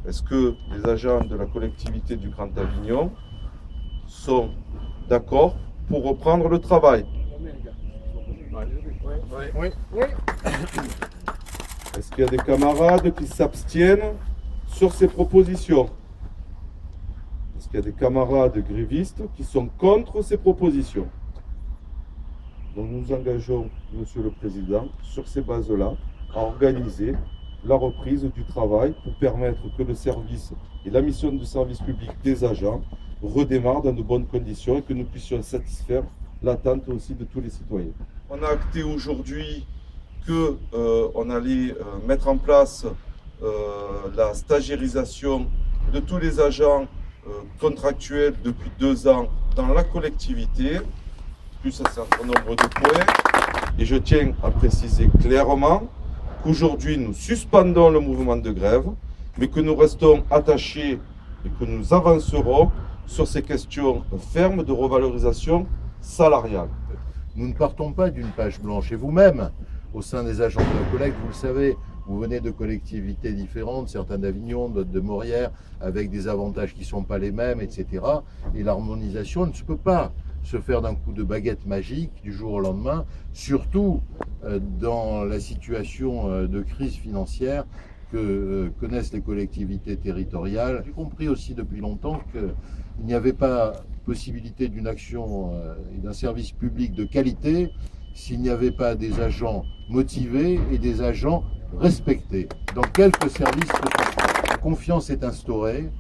Est-ce que les agents de la collectivité du Grand Avignon sont d'accord pour reprendre le travail? Oui. Est-ce qu'il y a des camarades qui s'abstiennent sur ces propositions? Est-ce qu'il y a des camarades grévistes qui sont contre ces propositions? Donc nous nous engageons, Monsieur le Président, sur ces bases-là, à organiser la reprise du travail pour permettre que le service et la mission de service public des agents redémarrent dans de bonnes conditions et que nous puissions satisfaire l'attente aussi de tous les citoyens. On a acté aujourd'hui qu'on allait mettre en place la stagiairisation de tous les agents contractuels depuis 2 ans dans la collectivité, plus un certain nombre de points. Et je tiens à préciser clairement qu'aujourd'hui nous suspendons le mouvement de grève, mais que nous restons attachés et que nous avancerons sur ces questions fermes de revalorisation salariale. Nous ne partons pas d'une page blanche. Et vous-même, au sein des agents de la collecte, vous le savez, vous venez de collectivités différentes, certains d'Avignon, d'autres de Morières, avec des avantages qui ne sont pas les mêmes, etc. Et l'harmonisation ne se peut pas se faire d'un coup de baguette magique du jour au lendemain, surtout dans la situation de crise financière que connaissent les collectivités territoriales. J'ai compris aussi depuis longtemps qu'il n'y avait pas possibilité d'une action et d'un service public de qualité s'il n'y avait pas des agents motivés et des agents respectés dans quelques services que ce soit. La confiance est instaurée,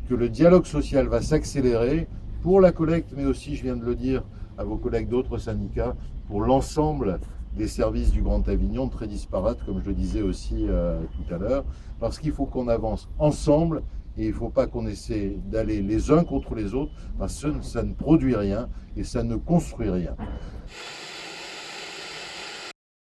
que le dialogue social va s'accélérer pour la collecte, mais aussi, je viens de le dire à vos collègues d'autres syndicats, pour l'ensemble des services du Grand Avignon, très disparates, comme je le disais aussi tout à l'heure, parce qu'il faut qu'on avance ensemble et il ne faut pas qu'on essaie d'aller les uns contre les autres, parce que ça ne produit rien et ça ne construit rien.